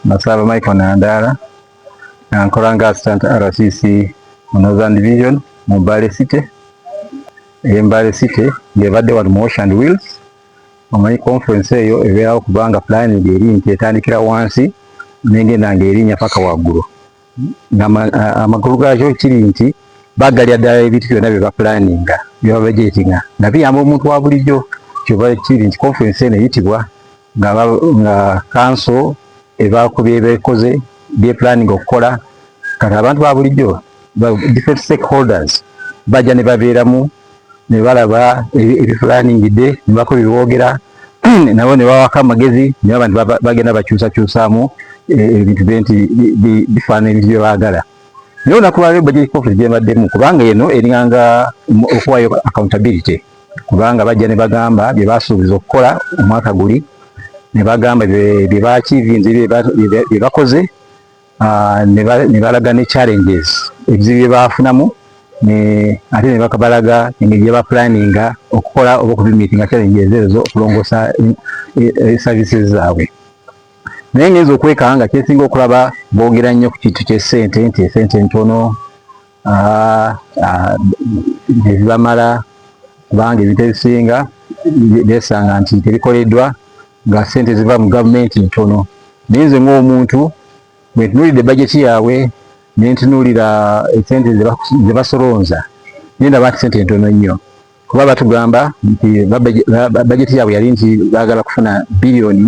Masaba Michael Nandala, nkolanga assistant RCC Northern Division mu MBALE City. MBALE City ng'ebadde wano mu Ocean Wheels. Omanyi conference eyo ebeerawo kubanga planning eri nti etandikira wansi n'egenda ng'erinnya paka waggulu. Amakulu gaakyo kiri nti bagalya ddala ebintu byonna bye baplaninga bye babajetinga nga biyamba omuntu wa bulijjo. Kyoba kiri nti conference eno eyitibwa nga council ebaako byebekoze bye planning okukola kati abantu ba bulijjo different stakeholders bajja ne babeeramu ne balaba ebiplaningidde ne bakola ebiboogera nabo ne bawako amagezi ne abantu bagenda bakyusakyusaamu ebintu nti bifaana ebintu bye baagala. Naye olunaku lwaleero budget conference gye mbaddemu kubanga eno eringa okuwaayo accountability kubanga bajja ne bagamba bye basuubiza okukola omwaka guli ne bagamba bye baachivinze bye bakoze ne balaga ne challenges ebizibu bye baafunamu ate ne bakabalaga engeri gye baplaninga okukola oba okubimiitinga challenges ezo okulongoosa services zaabwe. Naye ngenza okwekanga nga kyesinga okulaba boogera nnyo ku kintu ky'essente nti essente ntono tezibamala kubanga ebintu ebisinga beesanga nti tebikoleddwa nga ssente ziva mu gavumenti ntono. Naye nze ng'omuntu bwe ntunuulidde bajeti yaabwe ne ntunuulira essente ze basolonza ndaba nti ssente ntono nnyo kuba batugamba nti bajeti yaabwe yali nti baagala kufuna biliyoni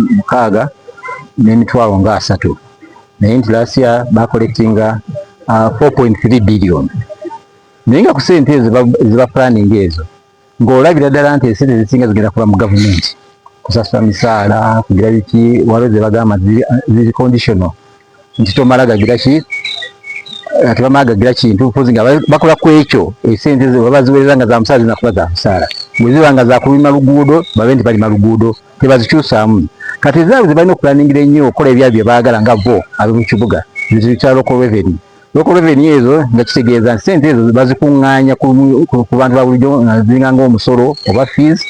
6.3 naye nti last year bacollectinga 4.3 billion. Naye nga ku ssente ezo zibaplaninga ezo ng'olabira ddala nti essente zisinga zigenda kuba mu gavumenti kusasula misaala kugira biki waliwo ze bagamba ziri conditional nti tomala gagira ki tebamala gagira kintu mpozi nga bakola ku ekyo essente ezo baba ziwereza nga za musaala zinakuba za musaala bwe ziba nga za kulima luguudo babe nti balima luguudo tebazikyusaamu. Kati ezaabwe ze balina okulaningira ennyo okukola ebyabyo bye baagala nga bo ab'omu kibuga zikya local revenue. Local revenue ezo nga kitegeeza nti ssente ezo bazikuŋŋaanya ku bantu ba bulijjo nga ziringa ng'omusolo oba fees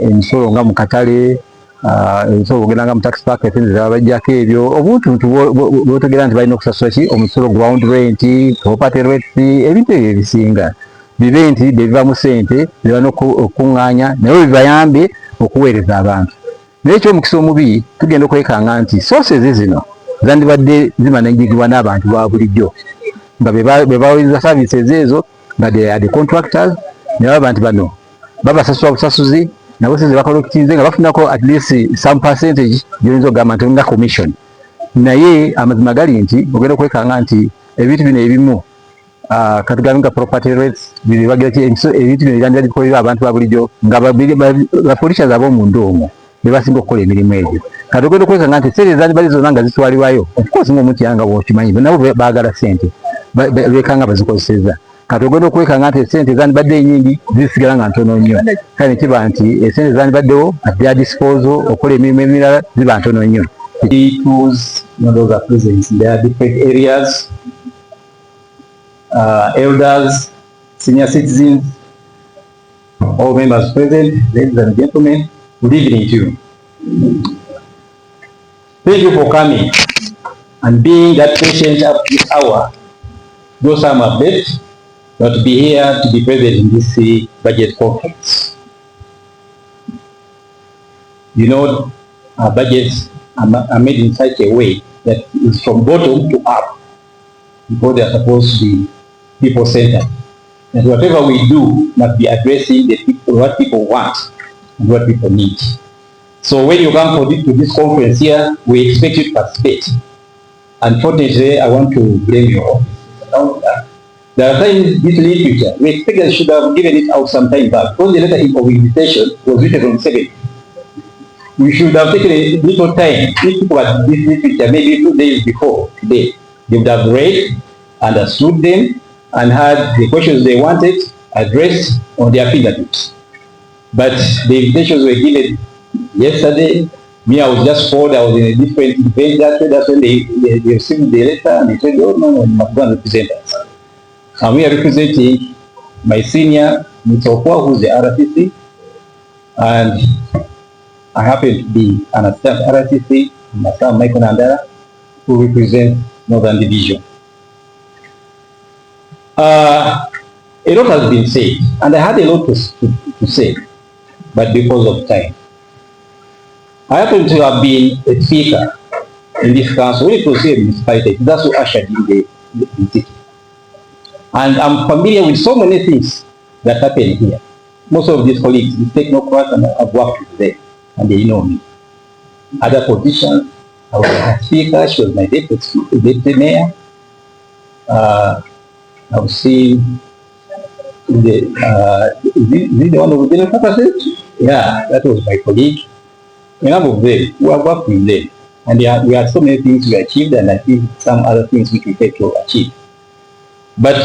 emisolo nga mu katale emisolo bwogenda nga mu tax packet ssente zaba bajjako ebyo obuntuntu bwotegeera nti balina okusasula ki omusolo ground rent property rates ebintu ebyo ebisinga bibe nti biva mu ssente ze balina okukuŋŋaanya naye bibayambe okuweereza abantu. Naye ekyomukisa omubi tugenda okwekanga nti sources zino zandibadde zimanagibwa n'abantu ba bulijjo nga be baweereza services ezo nga the contractors ne baba nti bano babasasula busasuzi nabo ze bakolektinze nga bafunako at least some percentage gy'oyinza okugamba nti nga commission. Naye amazima gali nti ogenda okwekanga nti ebintu bino ebimu katugambe nga property rates ebintu bino byandibadde bikolera abantu ba bulijjo nga bapolishers ab'omundu omwo be basinga okukola emirimu egyo. Kati ogenda okwekanga nti ssente zandibadde zonna nga zitwalibwayo of course ng'omuntu yanga bw'okimanyi nabo baagala ssente beekanga bazikozeseza. Kati ogenda okwekanga nti essente zandibadde ennyingi zisigala nga ntono nnyo kale ne kiba nti essente zandibaddewo at their disposal okukola emirimu emirala ziba ntono nnyo. Tools, those are present. There are different areas, elders, senior citizens, all members present, ladies and gentlemen, good evening to you. Thank you for coming and being that patient up this hour. Though some are late, but to be here to be present in this budget conference. You know, our budgets are made in such a way that it's from bottom to up because they are supposed to be people-centered. And whatever we do must be addressing the people, what people want and what people need. So when you come to this conference here, we expect you to participate. Unfortunately, I want to blame your office. There are times this literature, we expect they should have given it out some time back. Because the letter of invitation was written on 7th. We should have taken a little time. If people had this literature maybe 2 days before today, they would have read, understood them, and had the questions they wanted addressed on their fingertips. But the invitations were given yesterday. Me, I was just told I was in a different event that day. That's when they received the letter and they said, oh no, you must go and represent us. And we are representing my senior, Mr. Okwa, who's the RCC, and I happen to be an assistant RCC, Masaba Michael Nandala, who represent Northern Division. A lot has been said, and I had a lot to say, but because of time. I happen to have been a speaker in this council when it was a municipality. That's who ushered in the city. And I'm familiar with so many things that happen here. Most of these colleagues, the technocrats, and I've worked with them, and they know me. Other positions, I was a speaker, she was my deputy mayor. I was seeing the one of the purposes? Yeah, that was my colleague. A number of them, we have worked with them. And we had so many things we achieved, and I think some other things we prepared to achieve. But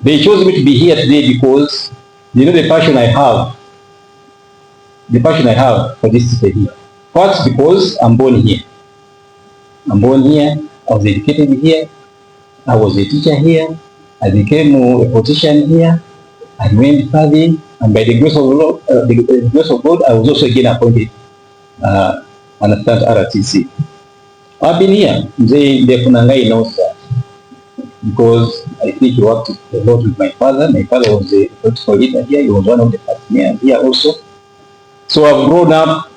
they chose me to be here today because, you know, the passion I have for this city here. First, because I'm born here. I'm born here, I was educated here, I was a teacher here, I became a politician here, I went serving, and by the grace of God, I was also again appointed an assistant RCC. I've been here, Ndefunangai knows that, because I think he worked a lot with my father. My father was a political leader here, he was one of the first mayors here also. So I've grown up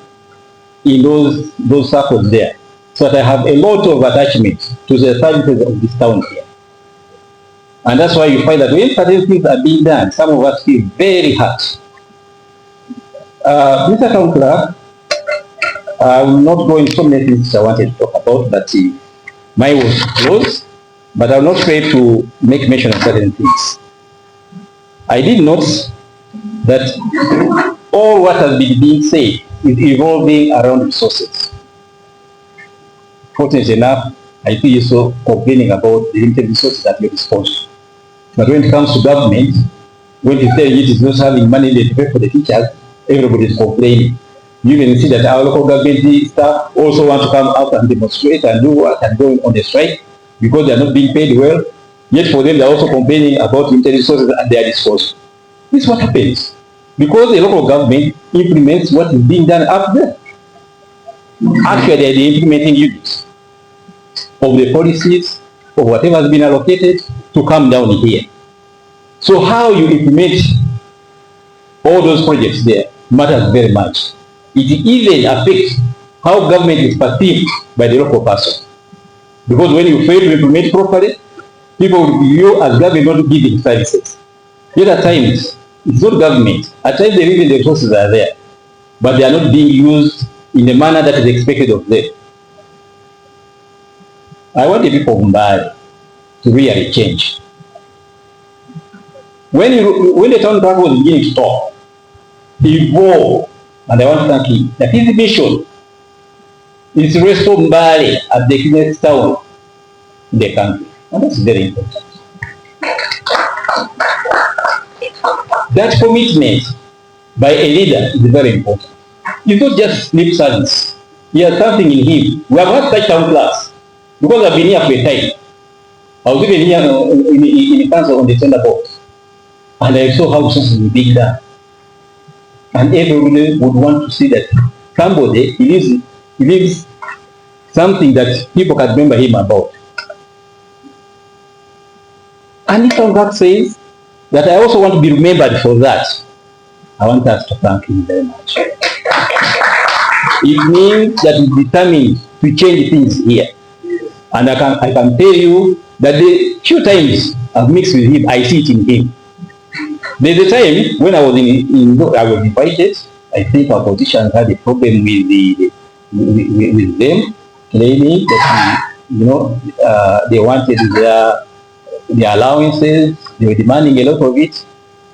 in those circles there. So that I have a lot of attachment to the services of this town here. And that's why you find that when certain things are being done, some of us feel very hurt. Mr. Town Clerk, I will not go into so many things I wanted to talk about, but mine was closed, but I will not try to make mention of certain things. I did note that all what has been being said is evolving around resources. Fortunately enough, I feel you're so complaining about the limited resources at your disposal. But when it comes to government, when you tell it is not having money to pay for the teachers, everybody is complaining. You can see that our local government staff also want to come out and demonstrate and do work and go on the strike because they are not being paid well. Yet for them, they are also complaining about limited resources at their disposal. This is what happens. Because the local government implements what is being done up there. Actually, they are the implementing units of the policies, of whatever has been allocated to come down here. So how you implement all those projects there matters very much. It even affects how government is perceived by the local person. Because when you fail to implement properly, people will view you as government not giving services. Yet at times, it's not government. At times, even the resources are there, but they are not being used in the manner that is expected of them. I want the people of Mbale to really change. When the town clerk was beginning to talk, he evolved, and I want to thank him, that his mission is to restore Mbale as the cleanest town in the country. And that's very important. That commitment by a leader is very important. It's not just lip service. He has something in him. We have had such town clerks because I've been here for a time. I was even here in the council on the tender box, and I saw how resources were being done. And everybody would want to see that somebody he lives something that people can remember him about. And if God says that I also want to be remembered for that, I want us to thank him very much. It means that he's determined to change things here. And I can tell you that the few times I've mixed with him, I see it in him. There's a time when I was I was invited. I think our politicians had a problem with them, claiming that they wanted their allowances. They were demanding a lot of it.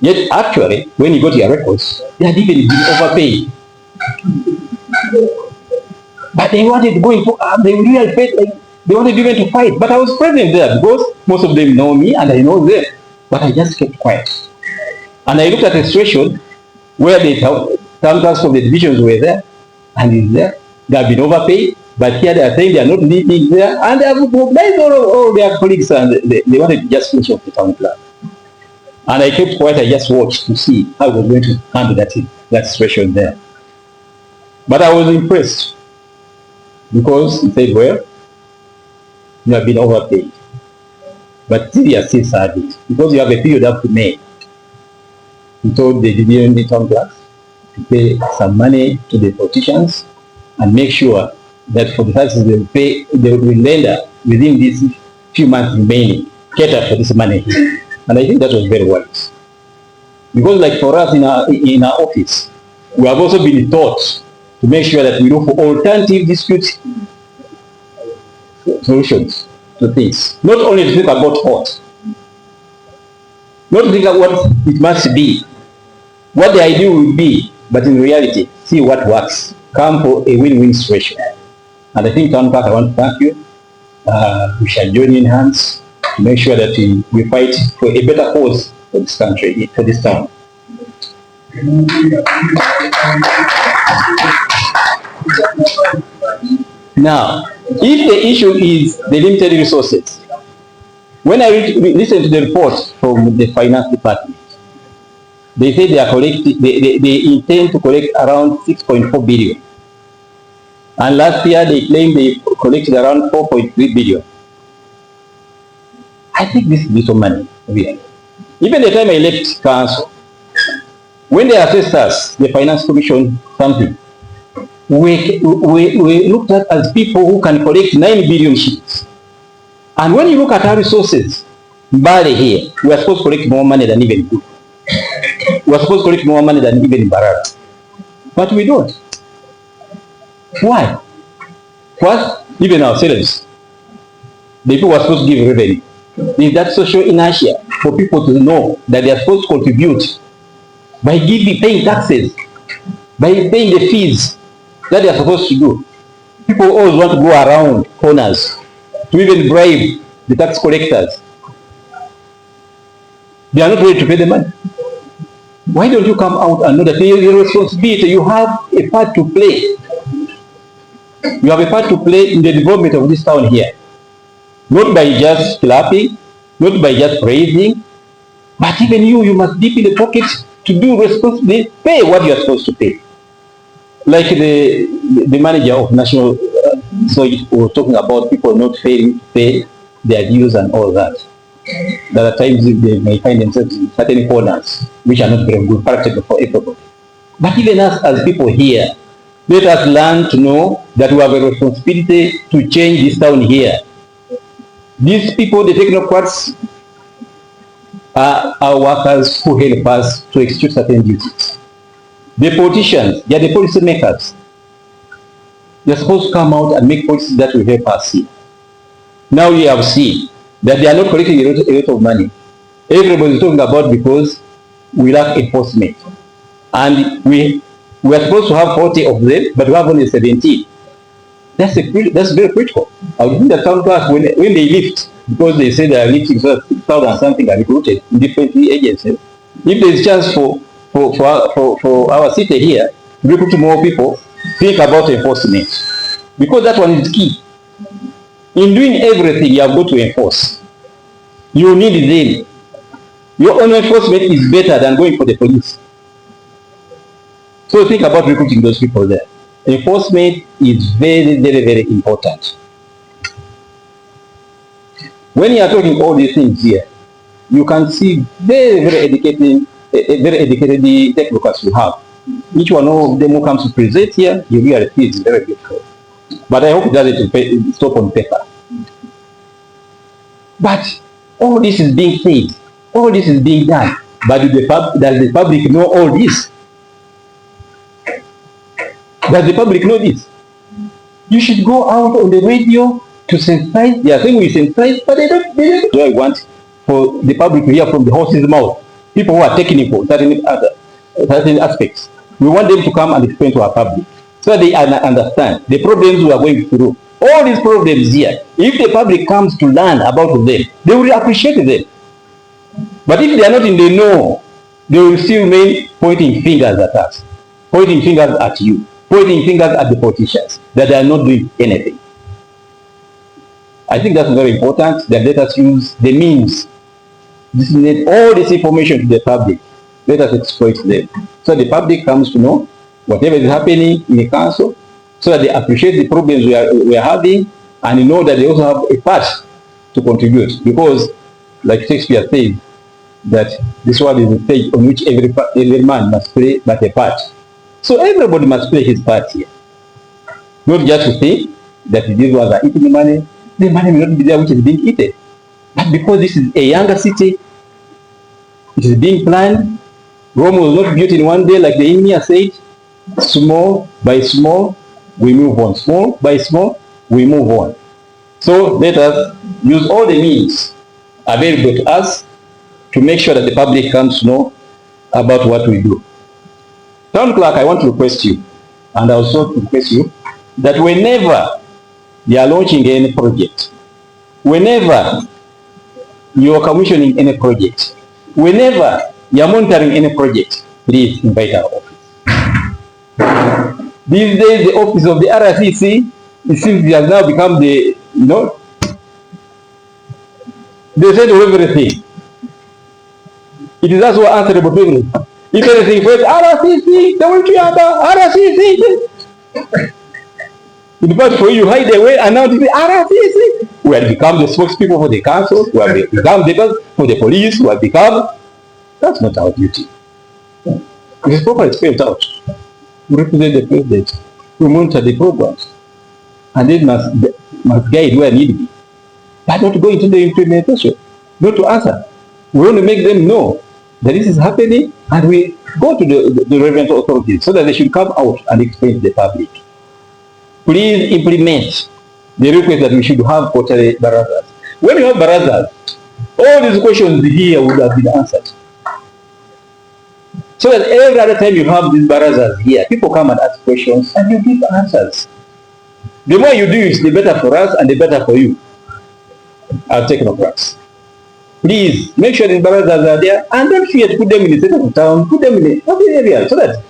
Yet actually, when you go to your records, they had even been overpaid. But they wanted going for, they really felt like they wanted even to fight. But I was present there because most of them know me and I know them. But I just kept quiet. And I looked at a situation where the town clerks from the divisions were there, and it's there. They have been overpaid, but here they are saying they are not living there, and they have mobilized all their colleagues, and they wanted to just finish off the town clerk. And I kept quiet, I just watched to see how we were going to handle that situation there. But I was impressed, because he said, well, you have been overpaid. But still you are still serving because you have a period up to May. You told the division town clerks to pay some money to the politicians and make sure that for the taxes they will pay, they will render within these few months remaining, cater for this money. And I think that was very wise. Because like for us in our office, we have also been taught to make sure that we look for alternative dispute solutions to things. Not only to think about what, not to think about what it must be, what the ideal will be, but in reality, see what works. Come for a win-win situation. And I think, Town Clerk, I want to thank you. We shall join in hands to make sure that we fight for a better cause for this country, for this town. Now, if the issue is the limited resources, when I listen to the report from the finance department, they say they are collecting, they intend to collect around 6.4 billion. And last year they claimed they collected around 4.3 billion. I think this is little money, really. Even the time I left council, when they assessed us, the finance commission, something, we looked at as people who can collect 9 billion shillings. And when you look at our resources, MBALE here, we are supposed to collect more money than even good. We are supposed to collect more money than even Barat. But we don't. Why? First, even ourselves, the people who are supposed to give revenue. There's that social inertia for people to know that they are supposed to contribute by paying taxes, by paying the fees that they are supposed to do. People always want to go around corners to even bribe the tax collectors. They are not ready to pay the money. Why don't you come out and know that your responsibility, you have a part to play. You have a part to play in the development of this town here. Not by just clapping, not by just praising, but even you must dip in the pocket to do responsibly, pay what you are supposed to pay. Like the manager of National so was talking about people not failing to pay their dues and all that. There are times they may find themselves in certain corners which are not very good, practical for everybody. But even us as people here, let us learn to know that we have a responsibility to change this town here. These people, the technocrats, are our workers who help us to execute certain duties. The politicians, they are the policy makers. They are supposed to come out and make policies that will help us here. Now we have seen that they are not collecting a lot of money. Everybody is talking about because we lack enforcement. And we are supposed to have 40 of them, but we have only 17. That's very critical. I would think that Town Clerk, when they lift, because they say they are lifting 6,000 something are recruited in different agencies, if there is chance for our city here to recruit more people, think about enforcement. Because that one is key. In doing everything, you have got to enforce. You need them. Your own enforcement is better than going for the police. So think about recruiting those people there. Enforcement is very, very, very important. When you are talking all these things here, you can see very, very educated technocrats you have. Each one of them who comes to present here, you really feel it's very beautiful. But I hope it doesn't stop on paper. But all this is being said, all this is being done. But does the public know all this? Does the public know this? You should go out on the radio to sensitize. They are saying we sensitize, but they don't. So I want for the public to hear from the horse's mouth. People who are technical, certain aspects. We want them to come and explain to our public so that they understand the problems we are going through. All these problems here, if the public comes to learn about them, they will appreciate them. But if they are not in the know, they will still remain pointing fingers at us, pointing fingers at you, pointing fingers at the politicians, that they are not doing anything. I think that's very important, that let us use the means, disseminate all this information to the public. Let us exploit them. So the public comes to know whatever is happening in the council, so that they appreciate the problems we are having, and know that they also have a part to contribute, because, like Shakespeare says, that this world is a stage on which every man must play but a part. So everybody must play his part here. Not just to think that these ones are eating money. The money may not be there which is being eaten. But because this is a younger city, it is being planned. Rome was not built in one day, like the enemy has said. Small by small, we move on. Small by small, we move on. So let us use all the means available to us to make sure that the public comes to know about what we do. Town Clerk, I want to request you, and I also request you, that whenever you are launching any project, whenever you are commissioning any project, whenever you are monitoring any project, please invite our office. These days, the office of the RCC, it seems it has now become the, the center of everything. It is us who are answerable to everything. If anything first, RCC, the way RCC. In fact, for you hide away and now this is RCC. We have become the spokespeople for the council, we have become the for the police, we have become. That's not our duty. It is properly spelled out. We represent the president. We monitor the programs. And then must guide where need be. But not to go into the implementation, not to answer. We want to make them know that this is happening, and we go to the relevant authorities so that they should come out and explain to the public. Please implement the request that we should have quarterly barazas. When you have barazas, all these questions here would have been answered. So that every other time you have these barazas here, people come and ask questions and you give answers. The more you do it, the better for us and the better for you, our technocrats. Please make sure the barazas are there, and don't fear to put them in the center of town, put them in the other area so that